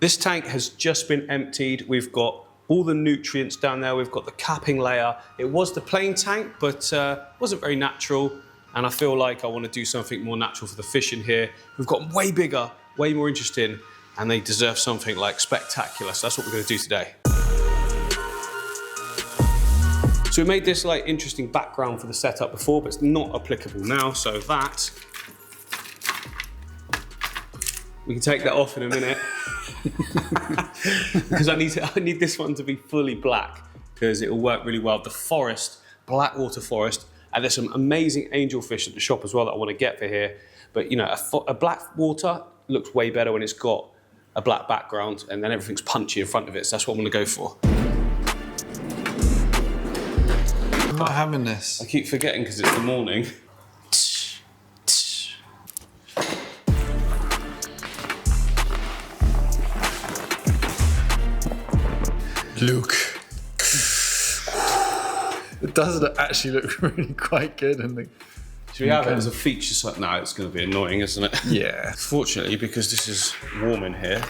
This tank has just been emptied. We've got all the nutrients down there. We've got the capping layer. It was the plain tank, but wasn't very natural. And I feel like I want to do something more natural for the fish in here. We've got way bigger, way more interesting, and they deserve something like spectacular. So that's what we're going to do today. So we made this like interesting background for the setup before, but it's not applicable now. So that, we can take that off in a minute. Because I need this one to be fully black because it will work really well. The forest, Blackwater forest, and there's some amazing angelfish at the shop as well that I want to get for here. But you know, a Blackwater looks way better when it's got a black background and then everything's punchy in front of it. So that's what I'm going to go for. I'm not having this. I keep forgetting because it's the morning. Look. It does actually look really quite good. Should we have it as a feature? So no, it's going to be annoying, isn't it? Yeah. Fortunately, because this is warm in here,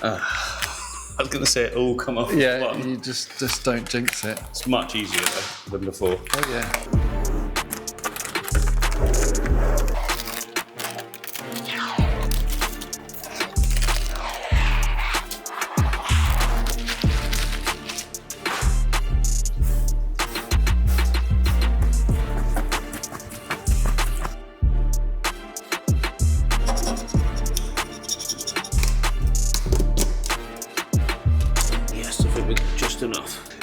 I was going to say it all come off. Yeah, you just don't jinx it. It's much easier than before. Oh yeah.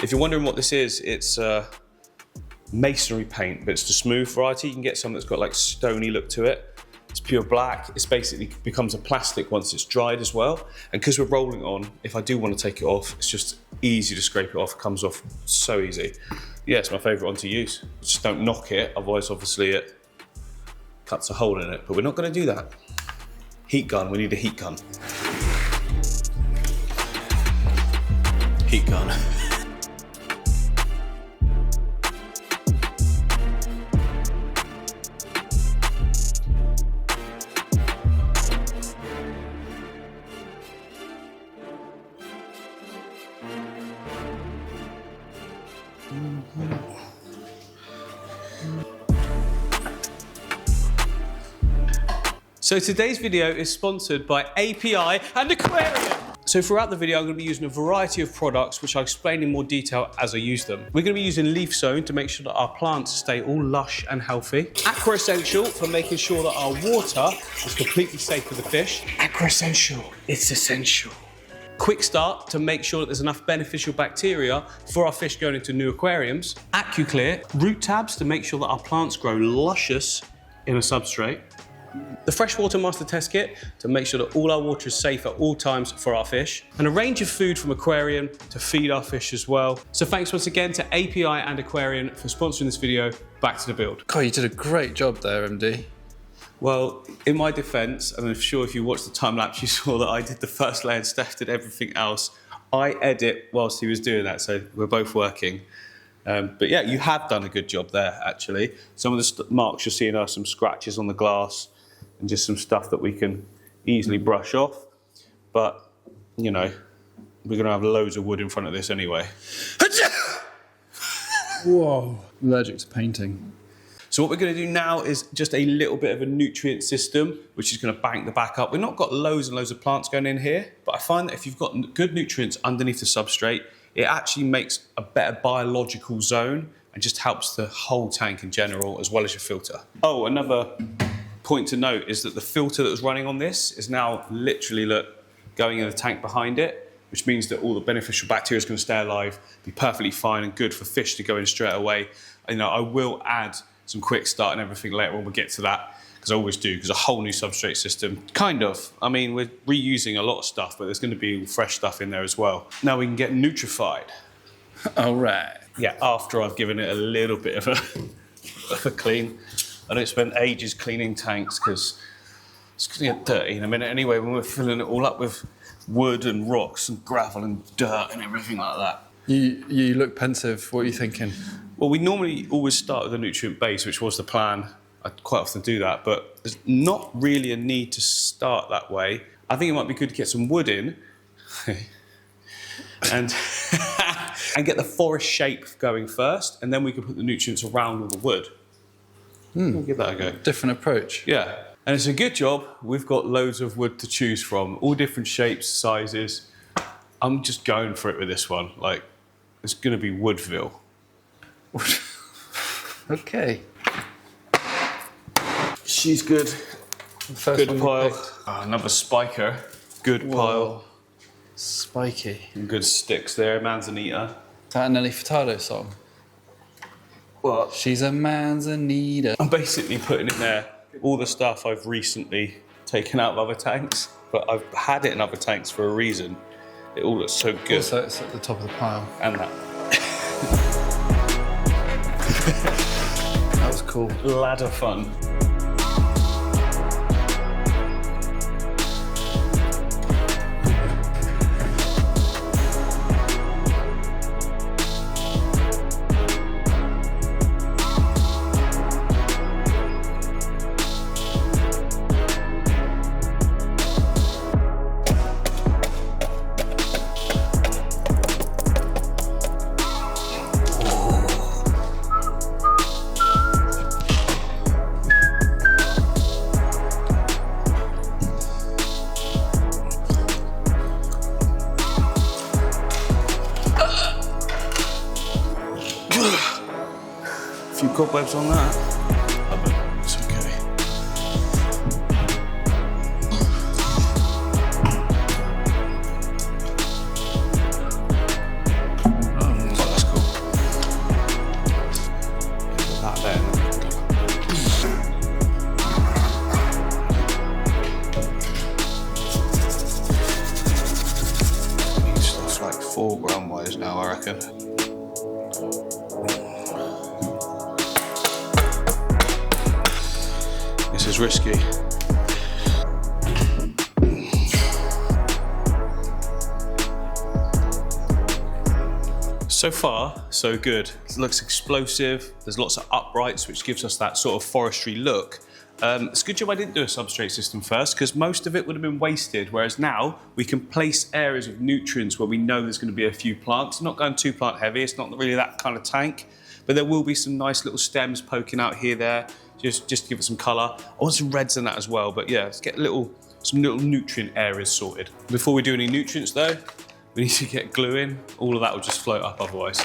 If you're wondering what this is, it's masonry paint, but it's the smooth variety. You can get some that's got like stony look to it. It's pure black. It's basically becomes a plastic once it's dried as well. And because we're rolling on, if I do want to take it off, it's just easy to scrape it off. It comes off so easy. Yeah, it's my favorite one to use. Just don't knock it, otherwise obviously it cuts a hole in it, but we're not going to do that. Heat gun, we need a heat gun. Heat gun. So today's video is sponsored by API and Aquarium. So throughout the video, I'm going to be using a variety of products, which I'll explain in more detail as I use them. We're going to be using Leaf Zone to make sure that our plants stay all lush and healthy. Aqua Essential for making sure that our water is completely safe for the fish. Aqua Essential, it's essential. Quick Start to make sure that there's enough beneficial bacteria for our fish going into new aquariums. AccuClear, root tabs to make sure that our plants grow luscious in a substrate. The Freshwater Master Test Kit to make sure that all our water is safe at all times for our fish. And a range of food from Aquarium to feed our fish as well. So thanks once again to API and Aquarian for sponsoring this video. Back to the build. God, you did a great job there, MD. Well, in my defense, and I'm sure if you watched the time lapse, you saw that I did the first layer and Steph did everything else. I edit whilst he was doing that, so we're both working. But yeah, you have done a good job there, actually. Some of the marks you're seeing are some scratches on the glass and just some stuff that we can easily brush off. But, you know, we're going to have loads of wood in front of this anyway. Whoa. Allergic to painting. So what we're going to do now is just a little bit of a nutrient system, which is going to bank the back up. We've not got loads and loads of plants going in here, but I find that if you've got good nutrients underneath the substrate, it actually makes a better biological zone and just helps the whole tank in general, as well as your filter. Oh, another point to note is that the filter that was running on this is now literally, look, going in the tank behind it, which means that all the beneficial bacteria is going to stay alive, be perfectly fine and good for fish to go in straight away. You know, I will add some Quick Start and everything later when we get to that, because I always do, because a whole new substrate system, kind of. I mean, we're reusing a lot of stuff, but there's going to be fresh stuff in there as well. Now we can get nutrified. All right. Yeah, after I've given it a little bit of a clean. I don't spend ages cleaning tanks because it's going to get dirty in a minute anyway when we're filling it all up with wood and rocks and gravel and dirt and everything like that. You look pensive. What are you thinking? Well, we normally always start with a nutrient base, which was the plan. I quite often do that, but there's not really a need to start that way. I think it might be good to get some wood in, and and get the forest shape going first, and then we can put the nutrients around all the wood. We'll give that a go. Different approach. Yeah, and it's a good job. We've got loads of wood to choose from, all different shapes, sizes. I'm just going for it with this one. Like, it's going to be Woodville. Okay. She's good. First Good one we pile. picked. Oh, another spiker. Good Whoa. pile. Spiky. And good sticks there. Manzanita. Is that a Nelly Furtado song? What? She's a manzanita. I'm basically putting in there all the stuff I've recently taken out of other tanks, but I've had it in other tanks for a reason. It all looks so good. Also, it's at the top of the pile. And that. That was cool. Ladder fun. A few cobwebs on that. Oh, but it's okay. Oh, that's cool. Put that there. Need stuff like 4 gram wires now, I reckon. This is risky. So far, so good. It looks explosive. There's lots of uprights, which gives us that sort of forestry look. It's a good job I didn't do a substrate system first, because most of it would have been wasted, whereas now we can place areas of nutrients where we know there's going to be a few plants. Not going too plant heavy, it's not really that kind of tank, but there will be some nice little stems poking out here, there, just to give it some colour. I want some reds in that as well, but yeah, let's get some little nutrient areas sorted. Before we do any nutrients though, we need to get glue in. All of that will just float up otherwise.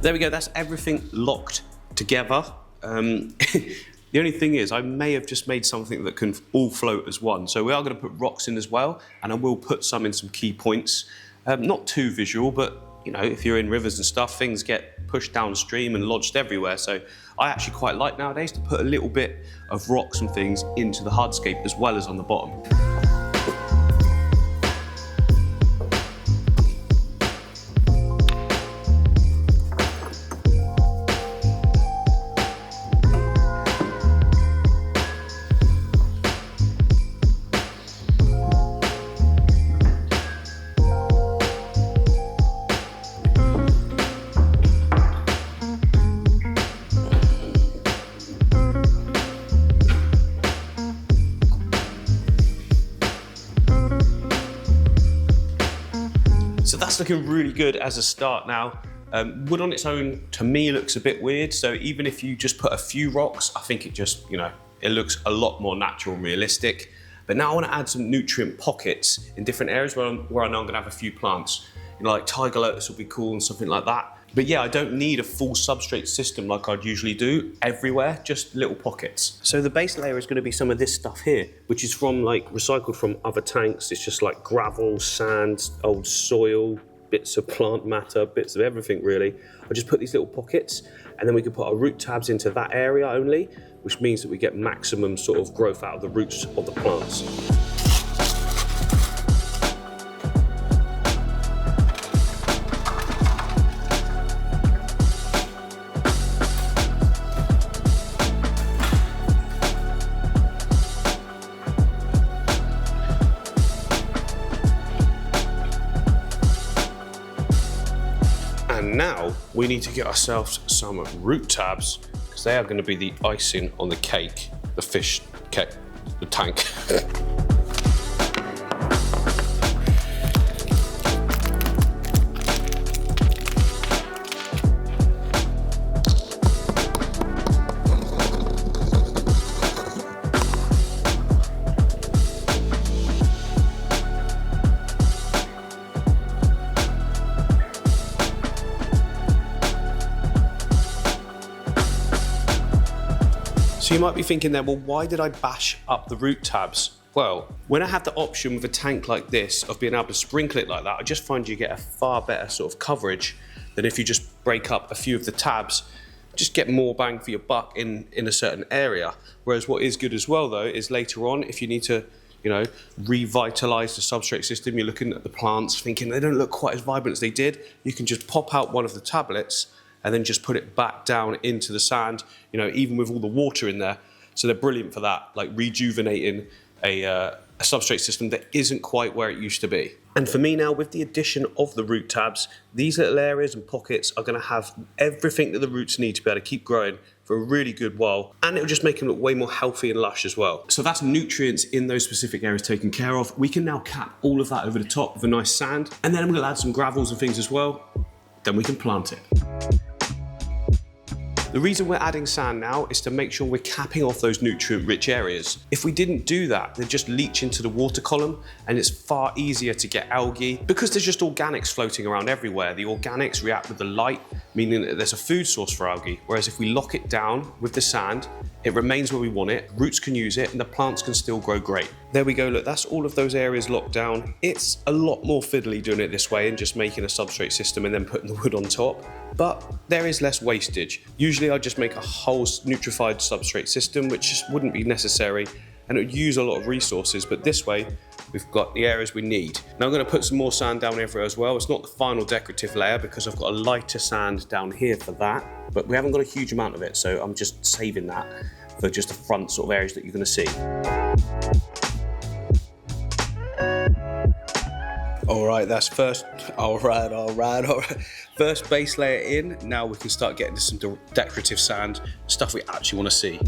There we go, that's everything locked together. The only thing is, I may have just made something that can all float as one. So we are going to put rocks in as well, and I will put some in some key points. Not too visual, but you know, if you're in rivers and stuff, things get pushed downstream and lodged everywhere. So I actually quite like nowadays to put a little bit of rocks and things into the hardscape as well as on the bottom. So that's looking really good as a start now. Wood on its own, to me, looks a bit weird. So even if you just put a few rocks, I think it just, you know, it looks a lot more natural and realistic. But now I want to add some nutrient pockets in different areas where I know I'm going to have a few plants. You know, like tiger lotus will be cool and something like that. But yeah, I don't need a full substrate system like I'd usually do everywhere, just little pockets. So the base layer is going to be some of this stuff here, which is from like recycled from other tanks. It's just like gravel, sand, old soil, bits of plant matter, bits of everything really. I just put these little pockets, and then we can put our root tabs into that area only, which means that we get maximum sort of growth out of the roots of the plants. And now we need to get ourselves some root tabs, because they are going to be the icing on the cake, the fish cake, the tank. So you might be thinking there, well, why did I bash up the root tabs? Well, when I have the option with a tank like this of being able to sprinkle it like that, I just find you get a far better sort of coverage than if you just break up a few of the tabs. Just get more bang for your buck in a certain area. Whereas what is good as well though, is later on, if you need to, you know, revitalize the substrate system, you're looking at the plants thinking they don't look quite as vibrant as they did, you can just pop out one of the tablets and then just put it back down into the sand, you know, even with all the water in there. So they're brilliant for that, like rejuvenating a substrate system that isn't quite where it used to be. And for me now, with the addition of the root tabs, these little areas and pockets are gonna have everything that the roots need to be able to keep growing for a really good while. And it'll just make them look way more healthy and lush as well. So that's nutrients in those specific areas taken care of. We can now cap all of that over the top with a nice sand. And then I'm gonna add some gravels and things as well. Then we can plant it. The reason we're adding sand now is to make sure we're capping off those nutrient-rich areas. If we didn't do that, they'd just leach into the water column, and it's far easier to get algae because there's just organics floating around everywhere. The organics react with the light, meaning that there's a food source for algae. Whereas if we lock it down with the sand, it remains where we want it, roots can use it, and the plants can still grow great. There we go, look, that's all of those areas locked down. It's a lot more fiddly doing it this way and just making a substrate system and then putting the wood on top, but there is less wastage. Usually I'd just make a whole nutrified substrate system, which just wouldn't be necessary, and it would use a lot of resources, but this way, we've got the areas we need. Now I'm gonna put some more sand down here as well. It's not the final decorative layer because I've got a lighter sand down here for that, but we haven't got a huge amount of it, so I'm just saving that for just the front sort of areas that you're gonna see. All right, that's first, all right. First base layer in, now we can start getting to some decorative sand, stuff we actually wanna see.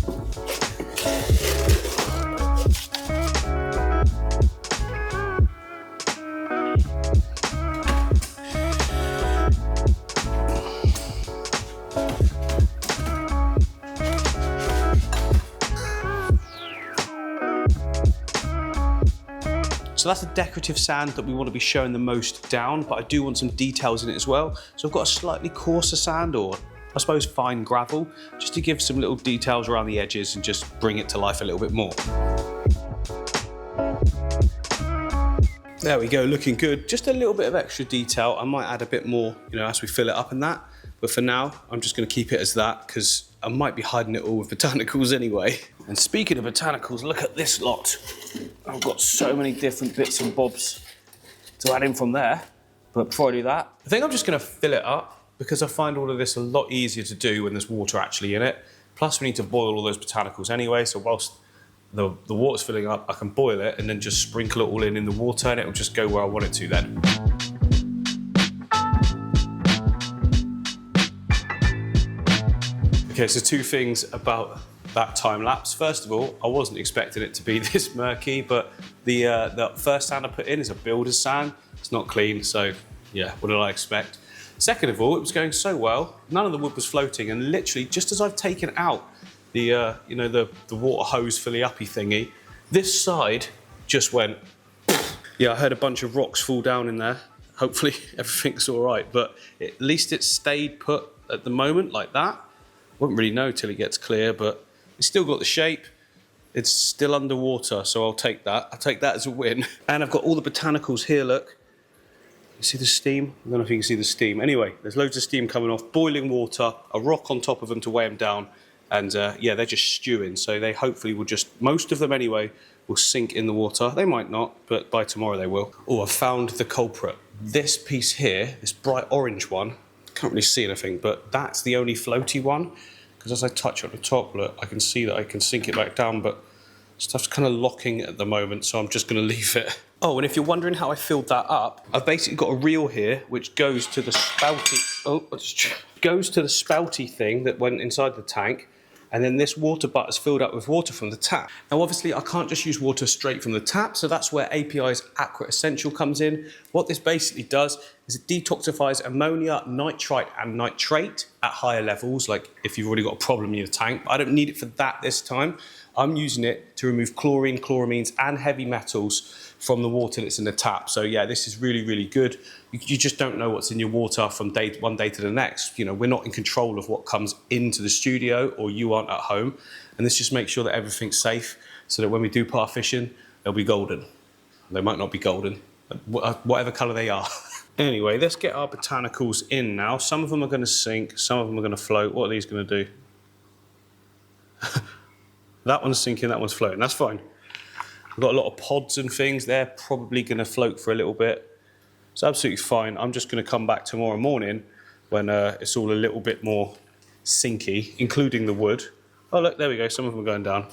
So that's the decorative sand that we want to be showing the most down, but I do want some details in it as well. So I've got a slightly coarser sand, or I suppose fine gravel, just to give some little details around the edges and just bring it to life a little bit more. There we go, looking good. Just a little bit of extra detail. I might add a bit more, you know, as we fill it up and that. But for now, I'm just going to keep it as that because I might be hiding it all with botanicals anyway. And speaking of botanicals, look at this lot. I've got so many different bits and bobs to add in from there. But before I do that, I think I'm just going to fill it up because I find all of this a lot easier to do when there's water actually in it. Plus, we need to boil all those botanicals anyway. So whilst the water's filling up, I can boil it and then just sprinkle it all in the water, and it'll just go where I want it to then. Okay, so two things about that time lapse. First of all, I wasn't expecting it to be this murky, but the first sand I put in is a builder's sand. It's not clean, so yeah, what did I expect? Second of all, it was going so well, none of the wood was floating, and literally just as I've taken out the you know, the water hose filly uppy thingy, this side just went. Yeah, I heard a bunch of rocks fall down in there. Hopefully everything's all right, but at least it stayed put at the moment like that. Won't really know till it gets clear, but it's still got the shape. It's still underwater, so I'll take that. I'll take that as a win. And I've got all the botanicals here, look. You see the steam? I don't know if you can see the steam. Anyway, there's loads of steam coming off, boiling water, a rock on top of them to weigh them down, and yeah, they're just stewing, so they hopefully will just, most of them anyway, will sink in the water. They might not, but by tomorrow they will. Oh, I found the culprit. This piece here, this bright orange one, can't really see anything, but that's the only floaty one, because as I touch on the top, look, I can see that I can sink it back down, but stuff's kind of locking at the moment, so I'm just going to leave it. Oh, and if you're wondering how I filled that up, I've basically got a reel here which goes to the spouty thing that went inside the tank, and then this water butt is filled up with water from the tap. Now obviously I can't just use water straight from the tap, so that's where API's Aqua Essential comes in. What this basically does is it detoxifies ammonia, nitrite and nitrate at higher levels, like if you've already got a problem in your tank. I don't need it for that this time. I'm using it to remove chlorine, chloramines and heavy metals from the water that's in the tap. So yeah, this is really, really good. You just don't know what's in your water from one day to the next. You know, we're not in control of what comes into the studio, or you aren't at home. And this just makes sure that everything's safe so that when we do par fishing, they'll be golden. They might not be golden, whatever color they are. Anyway, let's get our botanicals in now. Some of them are gonna sink, some of them are gonna float. What are these gonna do? That one's sinking, that one's floating, that's fine. I've got a lot of pods and things. They're probably going to float for a little bit. It's absolutely fine. I'm just going to come back tomorrow morning when it's all a little bit more sinky, including the wood. Oh, look, there we go. Some of them are going down.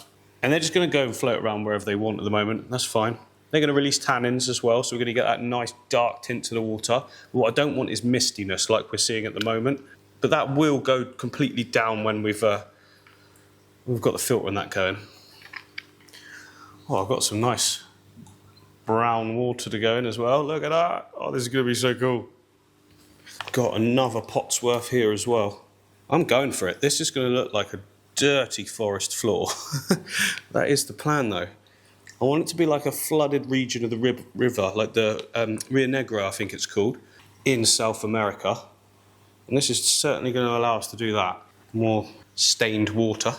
And they're just going to go and float around wherever they want at the moment. That's fine. They're going to release tannins as well, so we're going to get that nice dark tint to the water. But what I don't want is mistiness like we're seeing at the moment. But that will go completely down when we've got the filter and that going. Oh, I've got some nice brown water to go in as well. Look at that. Oh, this is going to be so cool. Got another pot's worth here as well. I'm going for it. This is going to look like a dirty forest floor. That is the plan, though. I want it to be like a flooded region of the river, like the Rio Negro, I think it's called, in South America. And this is certainly going to allow us to do that. More stained water.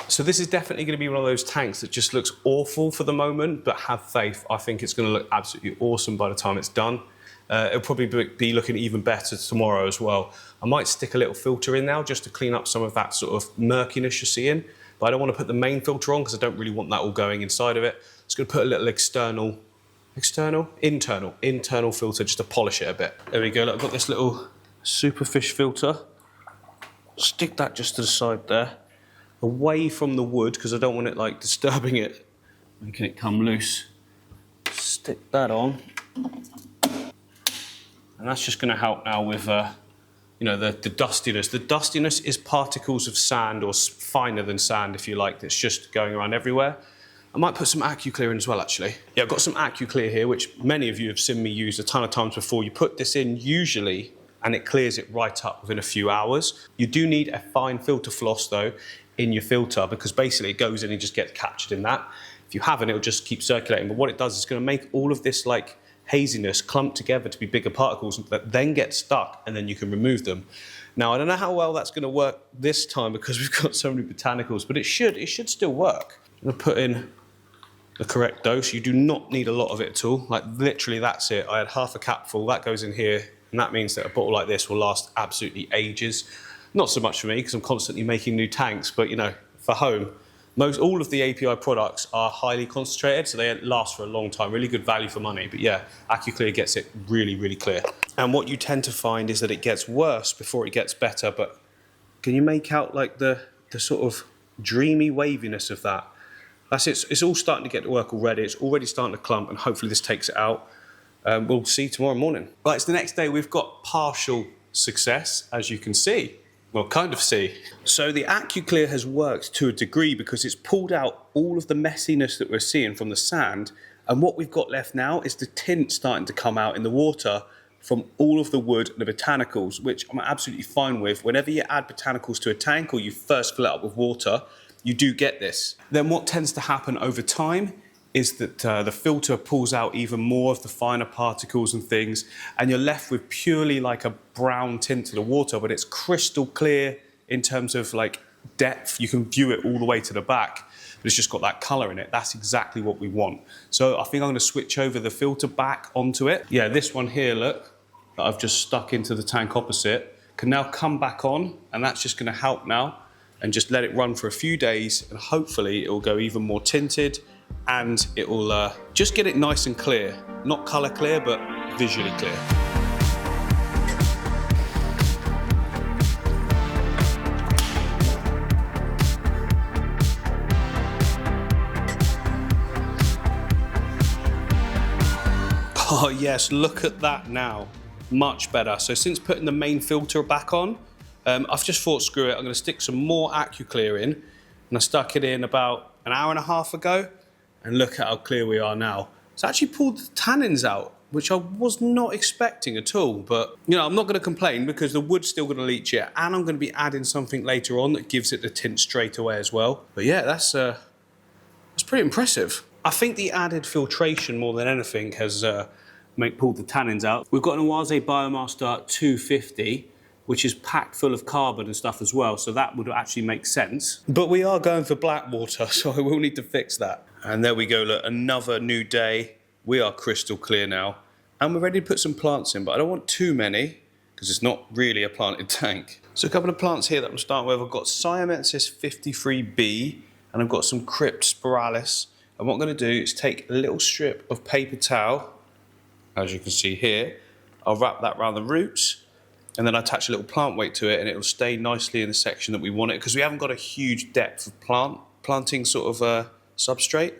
So this is definitely going to be one of those tanks that just looks awful for the moment, but have faith. I think it's going to look absolutely awesome by the time it's done. It'll probably be looking even better tomorrow as well. I might stick a little filter in now just to clean up some of that sort of murkiness you're seeing, but I don't want to put the main filter on because I don't really want that all going inside of it. Just going to put a little internal filter just to polish it a bit. There we go. Look, I've got this little superfish filter. Stick that just to the side there, away from the wood because I don't want it like disturbing it, making it come loose. Stick that on, and that's just going to help now with you know, the dustiness. The dustiness is particles of sand, or finer than sand if you like, that's just going around everywhere. I might put some AquaClear in as well, actually. Yeah, I've got some AquaClear here, which many of you have seen me use a ton of times before. You put this in usually and it clears it right up within a few hours. You do need a fine filter floss though in your filter, because basically it goes in and just gets captured in that. If you haven't, it'll just keep circulating. But what it does is it's going to make all of this like haziness clump together to be bigger particles that then get stuck, and then you can remove them. Now, I don't know how well that's going to work this time because we've got so many botanicals, but it should still work. I'm going to put in the correct dose. You do not need a lot of it at all. Like literally that's it. I had half a capful, that goes in here, and that means that a bottle like this will last absolutely ages. Not so much for me because I'm constantly making new tanks, but you know, for home, all of the API products are highly concentrated, so they last for a long time. Really good value for money. But yeah, AquaClear gets it really, really clear. And what you tend to find is that it gets worse before it gets better. But can you make out like the sort of dreamy waviness of that? That's it. It's all starting to get to work already. It's already starting to clump, and hopefully this takes it out. We'll see tomorrow morning. Right, it's the next day. We've got partial success, as you can see. Well, kind of see. So the AquaClear has worked to a degree because it's pulled out all of the messiness that we're seeing from the sand, and what we've got left now is the tint starting to come out in the water from all of the wood and the botanicals, which I'm absolutely fine with. Whenever you add botanicals to a tank or you first fill it up with water, you do get this. Then what tends to happen over time is that the filter pulls out even more of the finer particles and things, and you're left with purely like a brown tint to the water, but it's crystal clear in terms of like depth. You can view it all the way to the back, but it's just got that color in it. That's exactly what we want. So I think I'm gonna switch over the filter back onto it. Yeah, this one here, look, that I've just stuck into the tank opposite, can now come back on, and that's just gonna help now, and just let it run for a few days, and hopefully it will go even more tinted, and it will just get it nice and clear. Not color clear, but visually clear. Oh yes, look at that now. Much better. So since putting the main filter back on, I've just thought, screw it, I'm gonna stick some more AquaClear in. And I stuck it in about an hour and a half ago. And look at how clear we are now. It's actually pulled the tannins out, which I was not expecting at all. But, you know, I'm not gonna complain because the wood's still gonna leach it. And I'm gonna be adding something later on that gives it the tint straight away as well. But yeah, that's pretty impressive. I think the added filtration more than anything has pulled the tannins out. We've got an Oase Biomaster 250, which is packed full of carbon and stuff as well, so that would actually make sense. But we are going for Blackwater, so I will need to fix that. And there we go, look, another new day. We are crystal clear now. And we're ready to put some plants in, but I don't want too many, because it's not really a planted tank. So a couple of plants here that I'm starting with. I've got Siamensis 53B, and I've got some Crypt Spiralis. And what I'm gonna do is take a little strip of paper towel, as you can see here. I'll wrap that around the roots, and then I attach a little plant weight to it, and it'll stay nicely in the section that we want it, because we haven't got a huge depth of planting sort of substrate.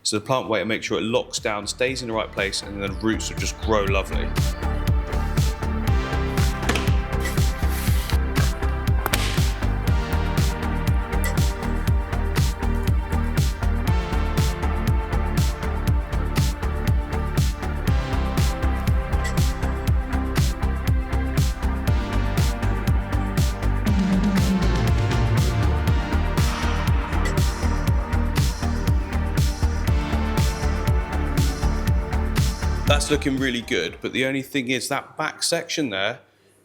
So the plant weight will make sure it locks down, stays in the right place, and then the roots will just grow lovely. That's looking really good, but the only thing is that back section there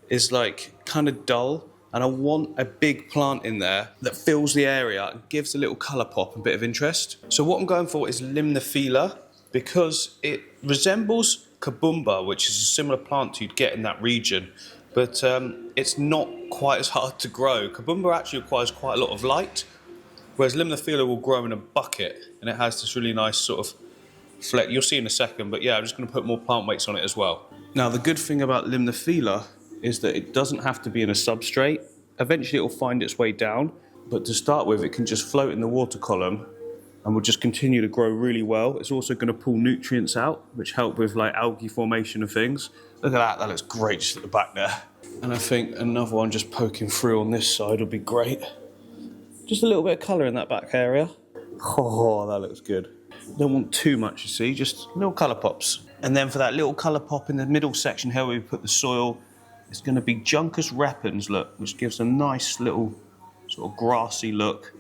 is like kind of dull, and I want a big plant in there that fills the area and gives a little colour pop and a bit of interest. So what I'm going for is Limnophila, because it resembles Kabumba, which is a similar plant you'd get in that region, but it's not quite as hard to grow. Kabumba actually requires quite a lot of light, whereas Limnophila will grow in a bucket, and it has this really nice sort of fleck. You'll see in a second, but yeah, I'm just going to put more plant weights on it as well. Now, the good thing about Limnophila is that it doesn't have to be in a substrate. Eventually, it will find its way down, but to start with, it can just float in the water column and will just continue to grow really well. It's also going to pull nutrients out, which help with like algae formation and things. Look at that, that looks great just at the back there. And I think another one just poking through on this side would be great. Just a little bit of colour in that back area. Oh, that looks good. Don't want too much, you see, just little colour pops. And then for that little colour pop in the middle section here where we put the soil, it's going to be Juncus repens, look, which gives a nice little sort of grassy look.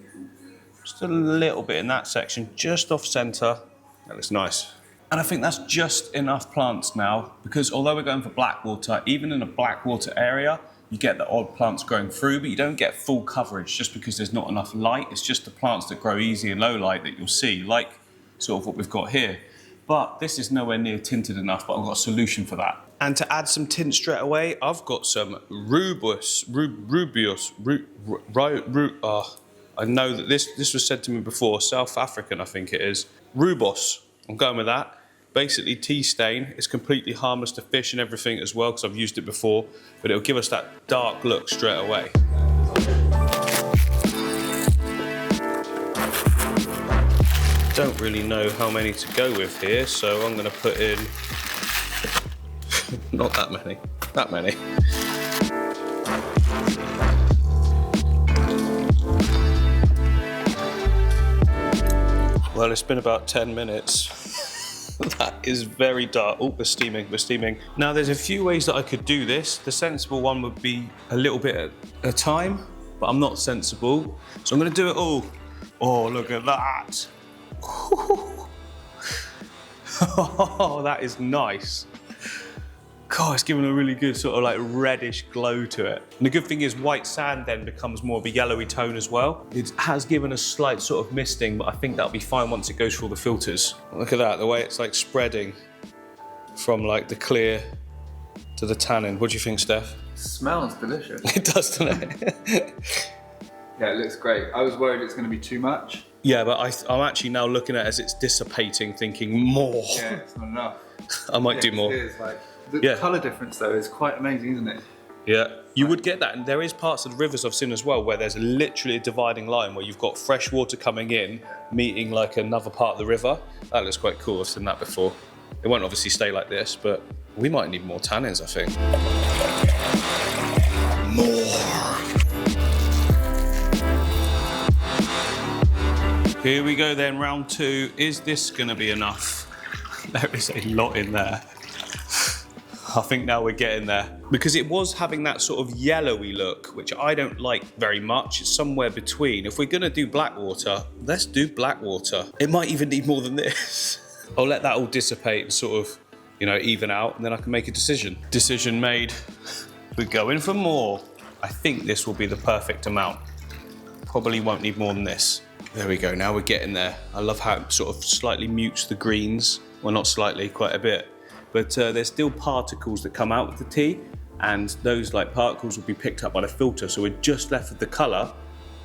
Just a little bit in that section, just off centre. That looks nice. And I think that's just enough plants now, because although we're going for Blackwater, even in a Blackwater area, you get the odd plants growing through, but you don't get full coverage just because there's not enough light. It's just the plants that grow easy in low light that you'll see, like sort of what we've got here. But this is nowhere near tinted enough, but I've got a solution for that. And to add some tint straight away, I've got some Rubius. I know that this was said to me before, South African I think it is. Rubos, I'm going with that. Basically tea stain, it's completely harmless to fish and everything as well, because I've used it before, but it'll give us that dark look straight away. Don't really know how many to go with here, so I'm going to put in not that many, that many. Well, it's been about 10 minutes. That is very dark. Oh, we're steaming, we're steaming. Now, there's a few ways that I could do this. The sensible one would be a little bit at a time, but I'm not sensible. So I'm going to do it all. Oh, look at that. Oh, that is nice. God, it's given a really good sort of like reddish glow to it. And the good thing is white sand then becomes more of a yellowy tone as well. It has given a slight sort of misting, but I think that'll be fine once it goes through all the filters. Look at that, the way it's like spreading from like the clear to the tannin. What do you think, Steph? It smells delicious. It does, doesn't it? Yeah, it looks great. I was worried it's going to be too much. Yeah, but I'm actually now looking at it as it's dissipating, thinking more. Yeah, it's not enough. I might do more. It is, like, the colour difference though is quite amazing, isn't it? Yeah, you would get that, and there is parts of the rivers I've seen as well where there's literally a dividing line where you've got fresh water coming in, meeting like another part of the river. That looks quite cool, I've seen that before. It won't obviously stay like this, but we might need more tannins, I think. More. Here we go then, round 2. Is this gonna be enough? There is a lot in there. I think now we're getting there. Because it was having that sort of yellowy look, which I don't like very much. It's somewhere between. If we're gonna do Blackwater, let's do Blackwater. It might even need more than this. I'll let that all dissipate and sort of, you know, even out, and then I can make a decision. Decision made. We're going for more. I think this will be the perfect amount. Probably won't need more than this. There we go, now we're getting there. I love how it sort of slightly mutes the greens. Well, not slightly, quite a bit. But there's still particles that come out of the tea, and those like particles will be picked up by the filter. So we're just left with the color,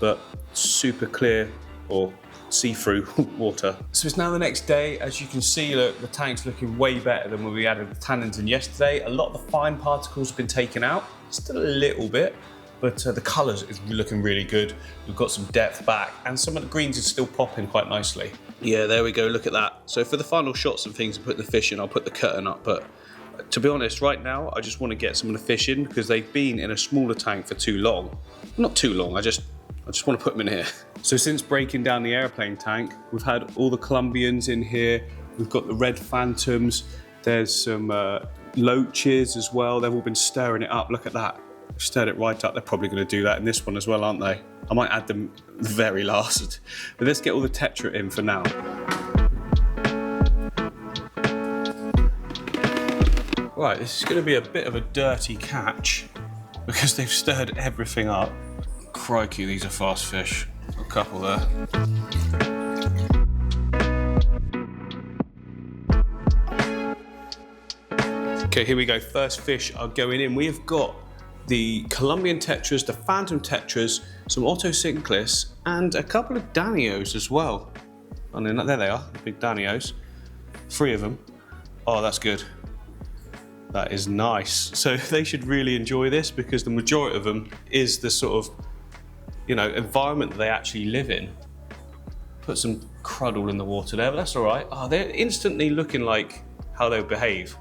but super clear or see-through water. So it's now the next day. As you can see, look, the tank's looking way better than when we added the tannins in yesterday. A lot of the fine particles have been taken out, still a little bit, but the colors is looking really good. We've got some depth back, and some of the greens are still popping quite nicely. Yeah, there we go, look at that. So for the final shots and things and put the fish in, I'll put the curtain up, but to be honest, right now, I just want to get some of the fish in because they've been in a smaller tank for too long. Not too long, I just want to put them in here. So since breaking down the airplane tank, we've had all the Colombians in here. We've got the red phantoms. There's some loaches as well. They've all been stirring it up, look at that. They've stirred it right up. They're probably going to do that in this one as well, aren't they? I might add them very last. But let's get all the tetra in for now. Right, this is going to be a bit of a dirty catch because they've stirred everything up. Crikey, these are fast fish. A couple there. Okay, here we go. First fish are going in. We have got the Colombian tetras, the phantom tetras, some otocinclus, and a couple of danios as well. And then there they are, the big danios. 3 of them. Oh, that's good. That is nice. So they should really enjoy this because the majority of them is the sort of, you know, environment that they actually live in. Put some crud all in the water there, but that's all right. Oh, they're instantly looking like how they'll behave.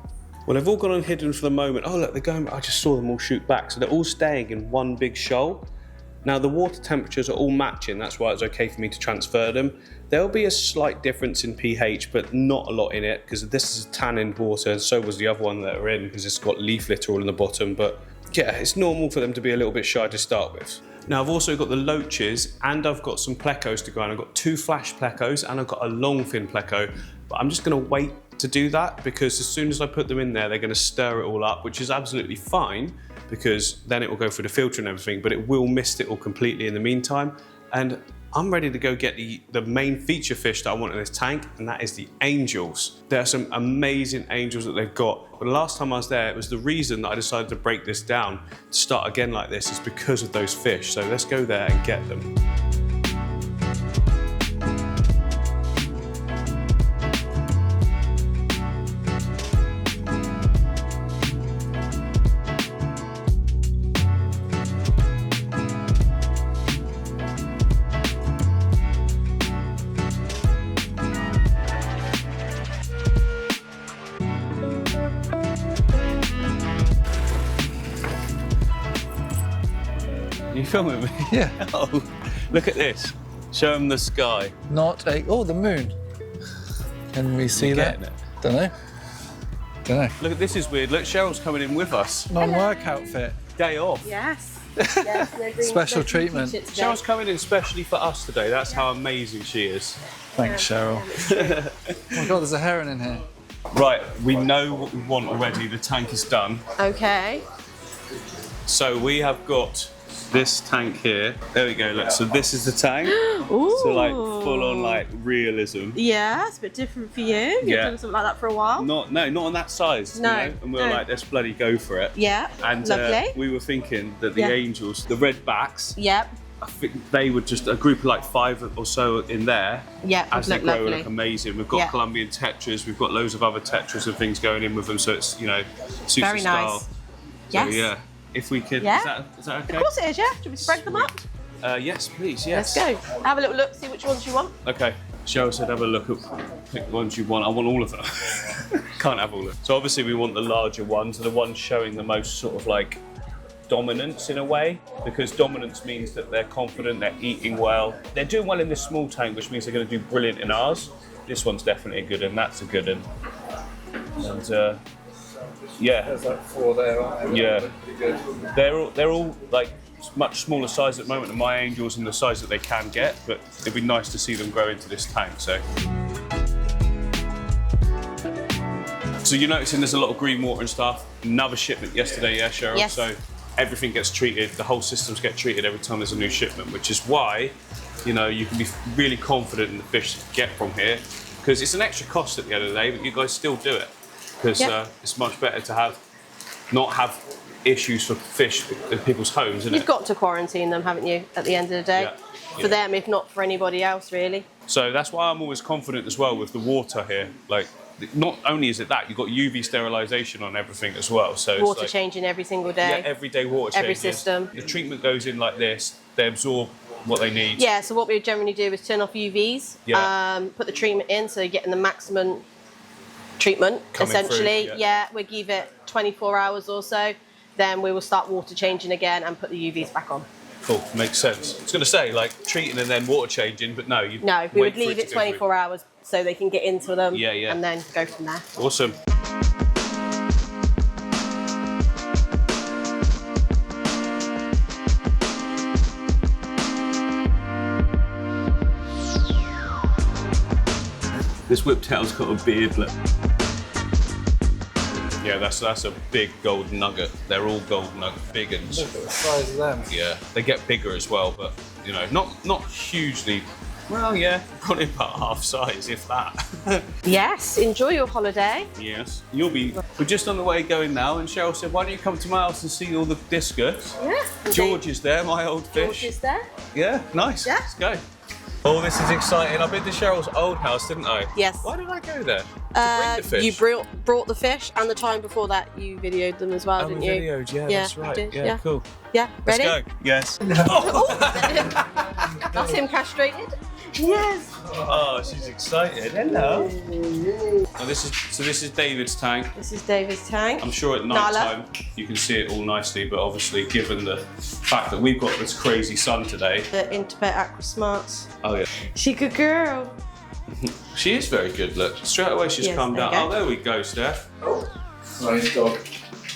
Well, they've all gone on hidden for the moment. Oh, look, they're going, I just saw them all shoot back. So they're all staying in one big shoal. Now, the water temperatures are all matching. That's why it's okay for me to transfer them. There'll be a slight difference in pH, but not a lot in it, because this is tannined water, and so was the other one that are in, because it's got leaf litter all in the bottom. But yeah, it's normal for them to be a little bit shy to start with. Now, I've also got the loaches, and I've got some plecos to go on. I've got 2 flash plecos, and I've got a long fin pleco, but I'm just gonna wait to do that, because as soon as I put them in there, they're gonna stir it all up, which is absolutely fine, because then it will go through the filter and everything, but it will mist it all completely in the meantime. And I'm ready to go get the main feature fish that I want in this tank, and that is the angels. There are some amazing angels that they've got. But the last time I was there, it was the reason that I decided to break this down, to start again like this, is because of those fish. So let's go there and get them. Are you filming me? Yeah. Oh, look at this. Show them the sky. Not a... Oh, the moon. Can we see that? It? Don't know. Don't know. Look, this is weird. Look, Cheryl's coming in with us. Non-work outfit. Day off. Yes. Yes, they're doing Special treatment. Cheryl's coming in specially for us today. That's how amazing she is. Thanks, Cheryl. Oh my God, there's a heron in here. Right, we know what we want already. The tank is done. Okay. So we have got this tank here. There we go, look. So this is the tank. Ooh. So like full on like realism. Yeah, it's a bit different for you. You've Yeah. done something like that for a while. Not on that size. No, You know? And we were no. like, let's bloody go for it. Yeah, And lovely. we were thinking that the Yeah. angels, the red backs, Yep, I think they would just, a group of like 5 or so in there. yep, As they look grow, lovely. look amazing. We've got Yeah. Colombian tetras, we've got loads of other tetras and things going in with them, so it's, you know, suits Very the style. nice. So, Yes. yeah, if we could, Yeah. is that okay? Of course it is, yeah. Should we spread them up? Yes, please, yes. Let's go. Have a little look, see which ones you want. Okay. Cheryl said have a look at pick the ones you want. I want all of them. Can't have all of them. So obviously we want the larger ones, the ones showing the most sort of like dominance in a way, because dominance means that they're confident, they're eating well. They're doing well in this small tank, which means they're going to do brilliant in ours. This one's definitely a good one, that's a good one. And yeah. There's like 4 there, aren't there? Yeah. Pretty good. They're all like much smaller size at the moment than my angels and the size that they can get, but it'd be nice to see them grow into this tank. So you're noticing there's a lot of green water and stuff. Another shipment yesterday, yeah, Cheryl? Yes. So everything gets treated, the whole systems get treated every time there's a new shipment, which is why, you know, you can be really confident in the fish that you get from here, because it's an extra cost at the end of the day, but you guys still do it, because it's much better to not have issues for fish in people's homes, isn't it? You've got to quarantine them, haven't you, at the end of the day? Yeah. For them, if not for anybody else, really. So that's why I'm always confident as well with the water here. Like, not only is it that, you've got UV sterilisation on everything as well. So Water it's like, changing every single day. yeah, everyday water changes. Every system. The treatment goes in like this, they absorb what they need. Yeah, so what we generally do is turn off UVs, put the treatment in so you're getting the maximum treatment, Coming essentially. through, Yeah, we give it 24 hours or so, then we will start water changing again and put the UVs back on. Cool, makes sense. I was going to say, like, treating and then water changing, but no. No, we would leave it 24 hours so they can get into them and then go from there. Awesome. This whiptail's got a beard, look. Yeah, that's a big gold nugget. They're all gold nugget, big uns. Look at the size of them. Yeah, they get bigger as well, but you know, not hugely. Well, yeah, probably about half size, if that. Yes, enjoy your holiday. Yes, we're just on the way going now, and Cheryl said, why don't you come to my house and see all the discus? Yeah. George is there, my old fish. George is there. Yeah, nice. Yeah. Let's go. Oh, this is exciting. I've been to Cheryl's old house, didn't I? Yes. Why did I go there? To bring the fish? You brought the fish, and the time before that you videoed them as well, didn't you? Videoed, yeah, that's right. did, Yeah, cool. Yeah, ready? Let's go. Yes. That's him castrated. Yes. Oh, she's excited. Hello. Oh, this is David's tank. This is David's tank. I'm sure at night Nala. time you can see it all nicely, but obviously given the fact that we've got this crazy sun today. The Interbet Aqua Smarts. Oh yeah. She good girl. She is very good, look. Straight away she's Yes, calmed there down. you go. Oh, there we go, Steph. Nice dog.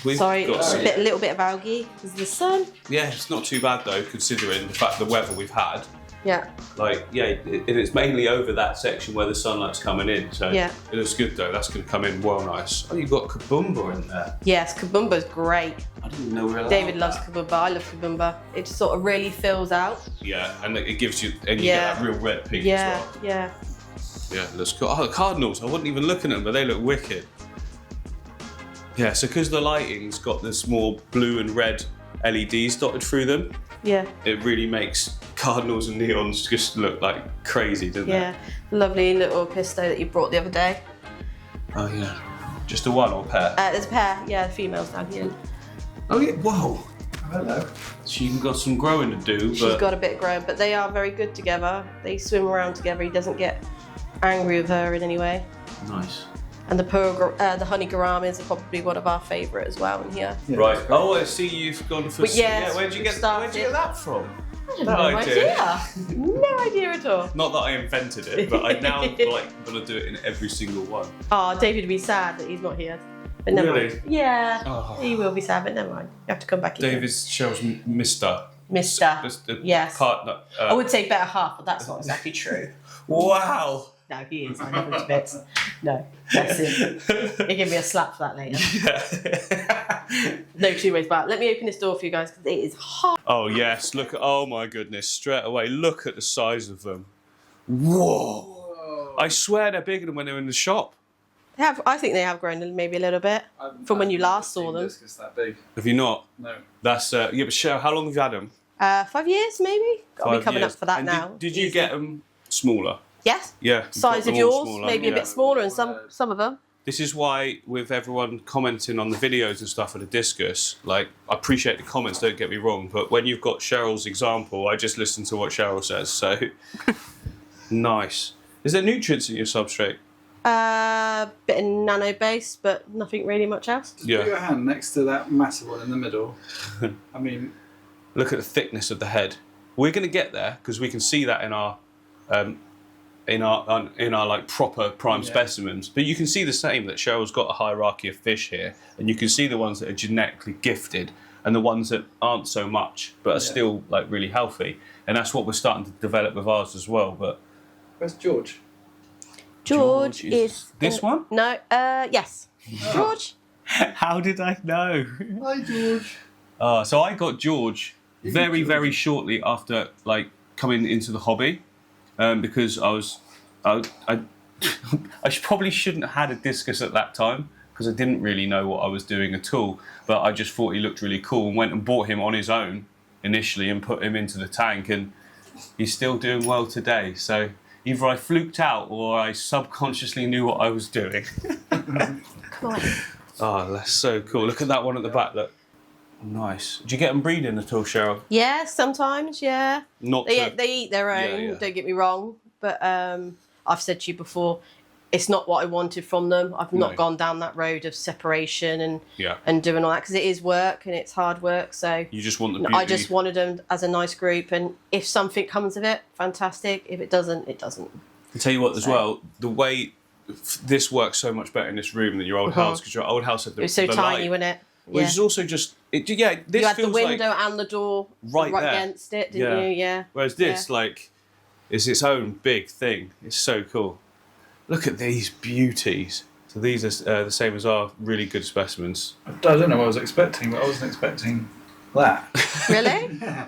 We've Sorry, got some. a little bit of algae because of the sun. Yeah, it's not too bad though, considering the fact the weather we've had. Yeah. Like, yeah, it's mainly over that section where the sunlight's coming in, so Yeah. it looks good though. That's going to come in well nice. Oh, you've got Kabumba in there. Yes, Kabumba's great. I didn't even know we were allowed David loves that. Kabumba. I love Kabumba. It just sort of really fills out. Yeah, and it gives you, and you Yeah. get that real red pink Yeah, as well. yeah. Yeah, looks cool. Oh, the cardinals, I wasn't even looking at them, but they look wicked. Yeah, so because the lighting's got this more blue and red LEDs dotted through them, Yeah. it really makes cardinals and neons just look like crazy, doesn't Yeah. it? Lovely little pisto that you brought the other day. Oh yeah. Just a one or pair? There's a pair. Yeah, the female's down here. Oh yeah, whoa. Hello. She's got some growing to do, She's but got a bit grown, but they are very good together. They swim around together. He doesn't get angry with her in any way. nice. And the honey gouramis are probably one of our favourite as well in here. Yeah, Right. that's great. Oh, I see you've gone for. But yes, where'd you we've get started. that from? I have no idea. No idea at all. Not that I invented it, but I now like gonna do it in every single one. Oh, David would be sad that he's not here. But never Really? mind. Yeah, Oh. he will be sad, but never mind. You have to come back again. David's Cheryl's Mr. Mr. Yes. Partner. I would say better half, but that's not exactly true. Wow. No, he is. I love him to bits. No, that's him. He'll give me a slap for that later. Yeah. No two ways about it. Let me open this door for you guys because it is hot. Oh yes, look at, oh my goodness, straight away, look at the size of them. Whoa. I swear they're bigger than when they were in the shop. I think they have grown maybe a little bit from when you last saw them. It's that big. Have you not? No. That's, yeah, but Cheryl, how long have you had them? 5 years maybe? I'll be 5 coming years. up for that And now. Did you Easy. get them smaller? Yes. Yeah. you've Size got of them all yours, smaller, maybe a yeah. bit smaller and some of them. This is why, with everyone commenting on the videos and stuff of the discus, like, I appreciate the comments, don't get me wrong, but when you've got Cheryl's example, I just listen to what Cheryl says, so nice. Is there nutrients in your substrate? Bit of nano base, but nothing really much else. Put your hand next to that massive one in the middle. I mean, look at the thickness of the head. We're going to get there because we can see that in our like proper prime specimens. But you can see the same, that Cheryl's got a hierarchy of fish here, and you can see the ones that are genetically gifted and the ones that aren't so much but are still like really healthy. And that's what we're starting to develop with ours as well. But where's George? George is this one? No, yes. George. How did I know? Hi, George. So I got George very shortly after like coming into the hobby, because I probably shouldn't have had a discus at that time because I didn't really know what I was doing at all. But I just thought he looked really cool and went and bought him on his own initially and put him into the tank, and he's still doing well today. So either I fluked out or I subconsciously knew what I was doing. Come on. Oh, that's so cool. Look at that one at the back. Look. Nice. Do you get them breeding at all, Cheryl? Yeah, sometimes, yeah. They eat their own, don't get me wrong. But I've said to you before, it's not what I wanted from them. I've not gone down that road of separation and doing all that, because it is work and it's hard work. So you just want the beauty. I just wanted them as a nice group, and if something comes of it, fantastic. If it doesn't, it doesn't. I'll tell you what, as well, the way this works so much better in this room than your old house, because your old house had the, it was so tiny, wasn't it? Which is also just, this you had the window like and the door right there. against it, didn't you? Yeah. Whereas this, like, is its own big thing. It's so cool. Look at these beauties. So these are the same as our really good specimens. I don't know what I was expecting, but I wasn't expecting that. Really? Yeah.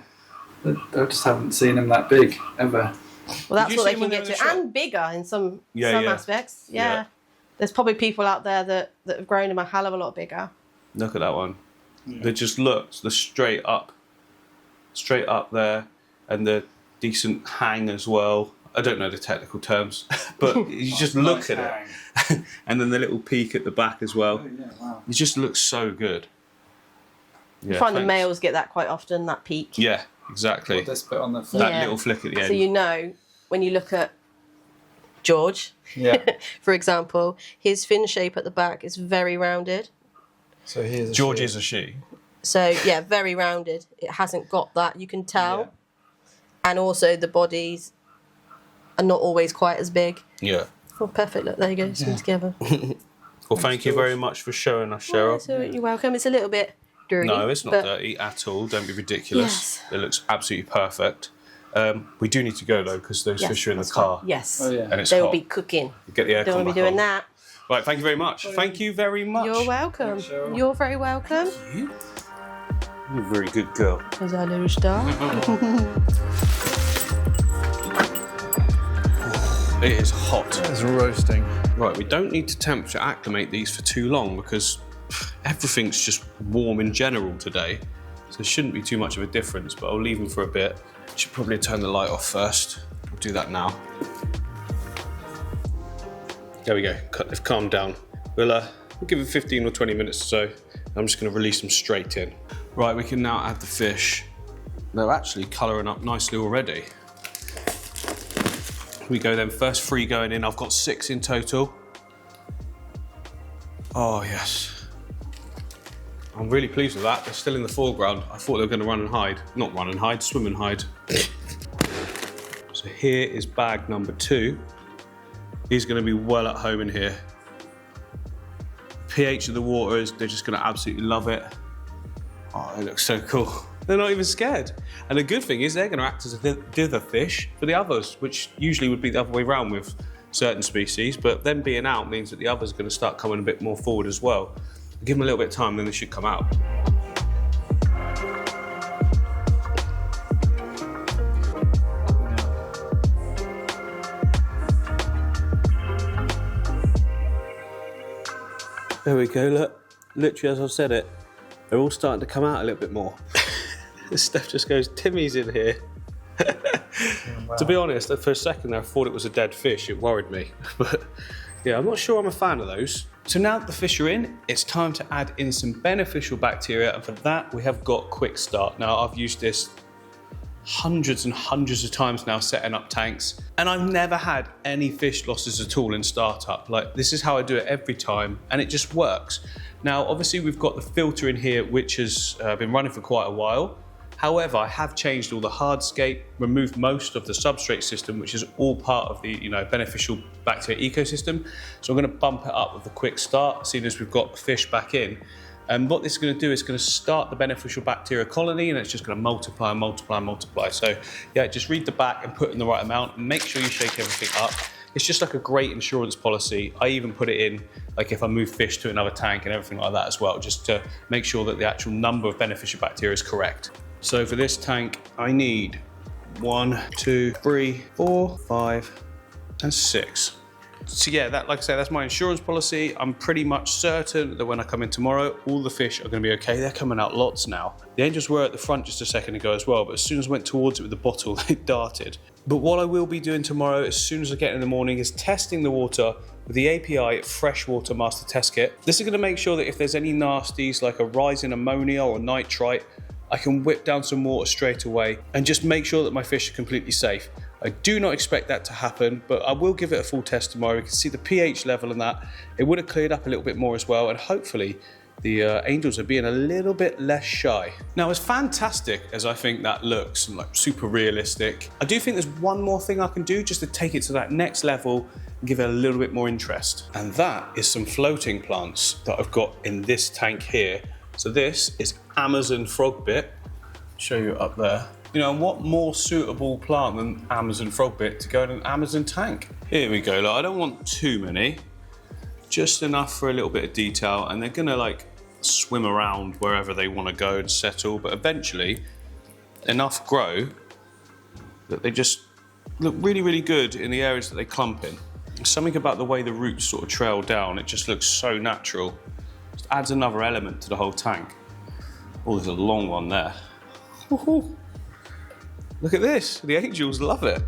I just haven't seen them that big, ever. Well, that's what they can get to. And bigger in some aspects. Yeah. There's probably people out there that have grown them a hell of a lot bigger. Look at that one. They just look the straight up there, and the decent hang as well. I don't know the technical terms, but you just look at it. And then the little peak at the back as well. Oh, yeah, wow. It just looks so good. You find the males get that quite often, that peak. Yeah, exactly. What this bit on the That little flick at the end. So you know, when you look at George, for example, his fin shape at the back is very rounded. So here's George is a she. So yeah, very rounded. It hasn't got that, you can tell. Yeah. And also the bodies are not always quite as big. Yeah. Oh, perfect. Look, there you go, swim together. Well, thank you very much for showing us, Cheryl. So you're welcome. It's a little bit dirty. No, it's not dirty at all. Don't be ridiculous. It looks absolutely perfect. We do need to go though, because those fish are in the car. Fine. Yes. Oh, yeah. And it's they hot. will be cooking. Get the aircon. Don't want to be doing that. Right, thank you very much. Thank you very much. You're welcome. You're very welcome. You're a very good girl. There's our little star. It is hot. It's roasting. Right, we don't need to temperature acclimate these for too long, because everything's just warm in general today. So there shouldn't be too much of a difference, but I'll leave them for a bit. Should probably turn the light off first. I'll do that now. There we go, they've calmed down. We'll give it 15 or 20 minutes or so. I'm just gonna release them straight in. Right, we can now add the fish. They're actually colouring up nicely already. We go then, first 3 going in. I've got 6 in total. Oh yes. I'm really pleased with that. They're still in the foreground. I thought they were gonna run and hide. Not run and hide, swim and hide. So here is bag number 2. He's going to be well at home in here. pH of the water is, they're just going to absolutely love it. Oh, it looks so cool. They're not even scared. And the good thing is they're going to act as a dither fish for the others, which usually would be the other way around with certain species, but them being out means that the others are going to start coming a bit more forward as well. Give them a little bit of time, then they should come out. There we go, look. Literally as I've said it, they're all starting to come out a little bit more. Steph just goes, Timmy's in here. Wow. To be honest, for a second there, I thought it was a dead fish. It worried me. But yeah, I'm not sure I'm a fan of those. So now that the fish are in, it's time to add in some beneficial bacteria. And for that, we have got Quick Start. Now, I've used this hundreds and hundreds of times now setting up tanks, and I've never had any fish losses at all in startup. Like, this is how I do it every time, and it just works. Now, obviously we've got the filter in here, which has been running for quite a while. However, I have changed all the hardscape, removed most of the substrate system, which is all part of the beneficial bacteria ecosystem. So I'm going to bump it up with a quick start, seeing as we've got fish back in. And what this is going to do is going to start the beneficial bacteria colony, and it's just going to multiply and multiply and multiply. So yeah, just read the back and put in the right amount, and make sure you shake everything up. It's just like a great insurance policy. I even put it in, like if I move fish to another tank and everything like that as well, just to make sure that the actual number of beneficial bacteria is correct. So for this tank, I need 1, 2, 3, 4, 5, and 6. So yeah, that, like I say, that's my insurance policy. I'm pretty much certain that when I come in tomorrow, all the fish are going to be okay. They're coming out lots now. The angels were at the front just a second ago as well, but as soon as I went towards it with the bottle, they darted. But what I will be doing tomorrow, as soon as I get in the morning, is testing the water with the API Freshwater Master Test Kit. This is going to make sure that if there's any nasties like a rise in ammonia or nitrite, I can whip down some water straight away and just make sure that my fish are completely safe. I do not expect that to happen, but I will give it a full test tomorrow. You can see the pH level and that. It would have cleared up a little bit more as well, and hopefully the angels are being a little bit less shy. Now, as fantastic as I think that looks, and like super realistic, I do think there's one more thing I can do just to take it to that next level and give it a little bit more interest. And that is some floating plants that I've got in this tank here. So this is Amazon frogbit. Show you up there. You know, what more suitable plant than Amazon frogbit to go in an Amazon tank? Here we go. Like, I don't want too many, just enough for a little bit of detail, and they're gonna like swim around wherever they want to go and settle, but eventually enough grow that they just look really, really good in the areas that they clump in. There's something about the way the roots sort of trail down, it just looks so natural. Just adds another element to the whole tank. Oh, there's a long one there. Woohoo. Look at this, the angels love it.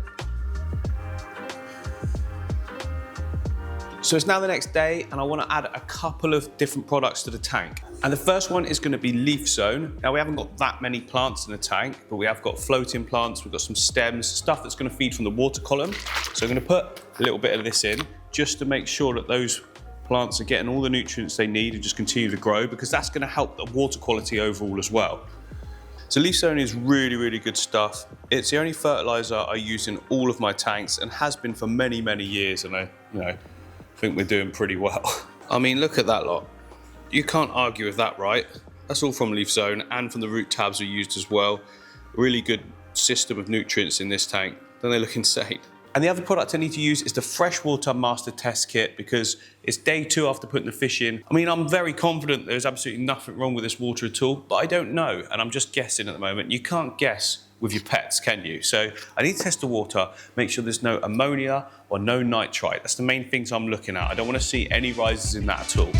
So it's now the next day, and I want to add a couple of different products to the tank. And the first one is going to be leaf zone. Now, we haven't got that many plants in the tank, but we have got floating plants, we've got some stems, stuff that's going to feed from the water column. So I'm going to put a little bit of this in just to make sure that those plants are getting all the nutrients they need and just continue to grow, because that's going to help the water quality overall as well. So leaf zone is really, really good stuff. It's the only fertilizer I use in all of my tanks and has been for many, many years, and I think we're doing pretty well. I mean, look at that lot. You can't argue with that, right? That's all from leaf zone, and from the root tabs we used as well. Really good system of nutrients in this tank. Don't they look insane? And the other product I need to use is the Freshwater Master Test Kit, because it's day 2 after putting the fish in. I mean, I'm very confident there's absolutely nothing wrong with this water at all, but I don't know, and I'm just guessing at the moment. You can't guess with your pets, can you? So I need to test the water, make sure there's no ammonia or no nitrite. That's the main things I'm looking at. I don't want to see any rises in that at all.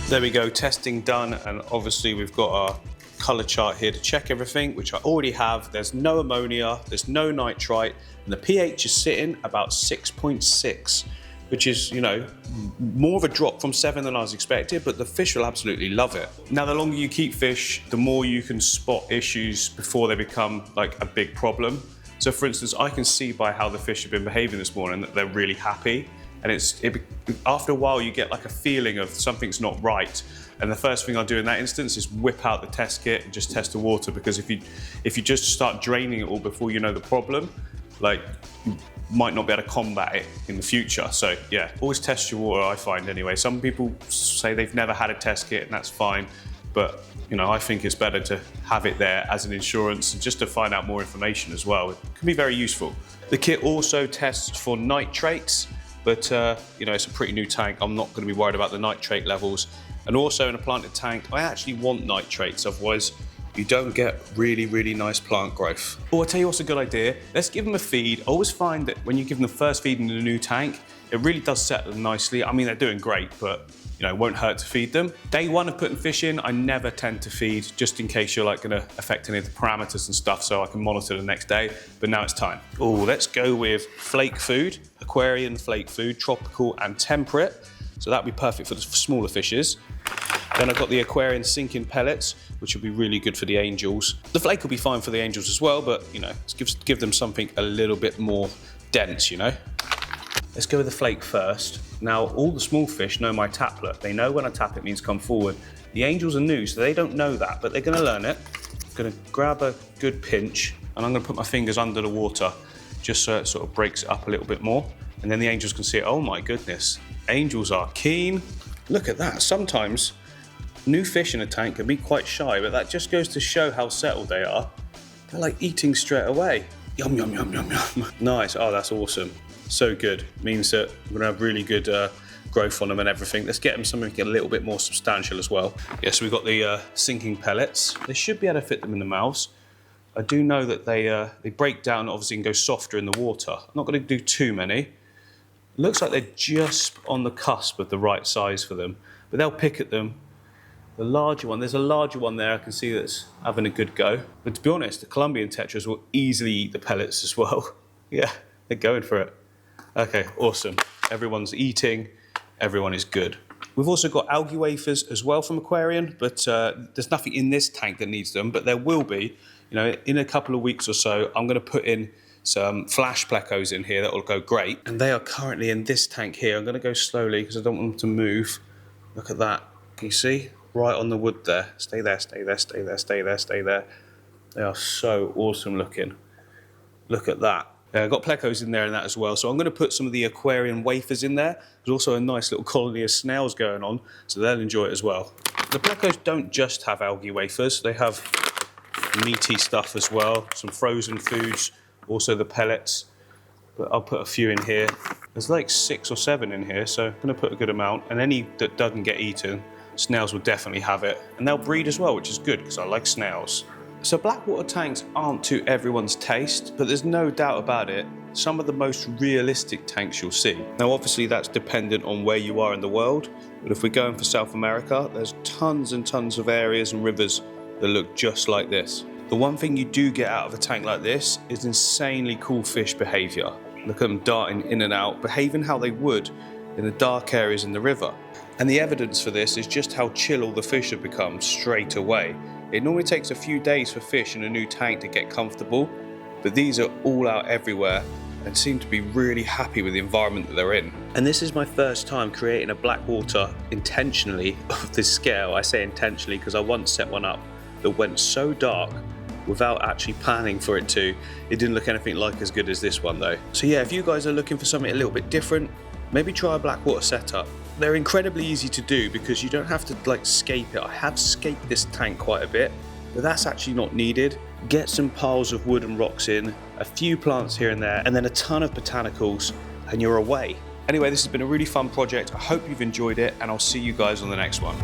There we go, testing done, and obviously we've got our colour chart here to check everything, which I already have. There's no ammonia, there's no nitrite, and the pH is sitting about 6.6, which is, more of a drop from 7 than I was expected, but the fish will absolutely love it. Now, the longer you keep fish, the more you can spot issues before they become like a big problem. So for instance, I can see by how the fish have been behaving this morning that they're really happy. And after a while, you get like a feeling of something's not right. And the first thing I'll do in that instance is whip out the test kit and just test the water, because if you just start draining it all before you know the problem, like, you might not be able to combat it in the future. So yeah, always test your water, I find anyway. Some people say they've never had a test kit, and that's fine. But I think it's better to have it there as an insurance, and just to find out more information as well. It can be very useful. The kit also tests for nitrates. But, it's a pretty new tank. I'm not going to be worried about the nitrate levels. And also in a planted tank, I actually want nitrates. Otherwise, you don't get really, really nice plant growth. Oh, I'll tell you what's a good idea. Let's give them a feed. I always find that when you give them the first feed in a new tank, It really does set them nicely. I mean, they're doing great, but you know, it won't hurt to feed them. Day one of putting fish in, I never tend to feed, just in case you're like gonna affect any of the parameters and stuff, so I can monitor the next day, but now it's time. Oh, let's go with flake food, Aquarian flake food, tropical and temperate. So that'd be perfect for the smaller fishes. Then I've got the Aquarian sinking pellets, which will be really good for the angels. The flake will be fine for the angels as well, but you know, let's give them something a little bit more dense, you know? Let's go with the flake first. Now, all the small fish know my taplet. They know when I tap it means come forward. The angels are new, so they don't know that, but they're gonna learn it. I'm gonna grab a good pinch, and I'm gonna put my fingers under the water, just so it sort of breaks it up a little bit more. And then the angels can see it. Oh my goodness, angels are keen. Look at that. Sometimes new fish in a tank can be quite shy, but that just goes to show how settled they are. They're like eating straight away. Yum, yum, yum, yum, yum. Nice. Oh, that's awesome. So good. Means that we're gonna have really good growth on them and everything. Let's get them something a little bit more substantial as well. Yeah, so we've got the sinking pellets. They should be able to fit them in the mouths. I do know that they break down obviously and go softer in the water. I'm not gonna do too many. Looks like they're just on the cusp of the right size for them, but they'll pick at them. The larger one, there's a larger one there I can see that's having a good go. But to be honest, the Colombian tetras will easily eat the pellets as well. Yeah, they're going for it. Okay, awesome. Everyone's eating, everyone is good. We've also got algae wafers as well from Aquarian, but there's nothing in this tank that needs them, but there will be. You know, in a couple of weeks or so, I'm gonna put in some flash plecos in here that will go great. And they are currently in this tank here. I'm gonna go slowly because I don't want them to move. Look at that, can you see? Right on the wood there. Stay there, stay there, stay there, stay there, stay there. They are so awesome looking. Look at that. I've got plecos in there and that as well, so I'm going to put some of the Aquarian wafers in there. There's also a nice little colony of snails going on, so they'll enjoy it as well. The plecos don't just have algae wafers, they have meaty stuff as well, some frozen foods, also the pellets, but I'll put a few in here. There's like 6 or 7 in here, so I'm going to put a good amount, and any that doesn't get eaten, snails will definitely have it, and they'll breed as well, which is good because I like snails. So Blackwater tanks aren't to everyone's taste, but there's no doubt about it, some of the most realistic tanks you'll see. Now obviously that's dependent on where you are in the world, but if we're going for South America, there's tons and tons of areas and rivers that look just like this. The one thing you do get out of a tank like this is insanely cool fish behaviour. Look at them darting in and out, behaving how they would in the dark areas in the river. And the evidence for this is just how chill all the fish have become straight away. It normally takes a few days for fish in a new tank to get comfortable, but these are all out everywhere and seem to be really happy with the environment that they're in. And this is my first time creating a Blackwater intentionally of this scale. I say intentionally because I once set one up that went so dark without actually planning for it to. It didn't look anything like as good as this one though. So yeah, if you guys are looking for something a little bit different, maybe try a Blackwater setup. They're incredibly easy to do because you don't have to like scape it. I have scaped this tank quite a bit, but that's actually not needed. Get some piles of wood and rocks in, a few plants here and there, and then a ton of botanicals, and you're away. Anyway, this has been a really fun project. I hope you've enjoyed it, and I'll see you guys on the next one.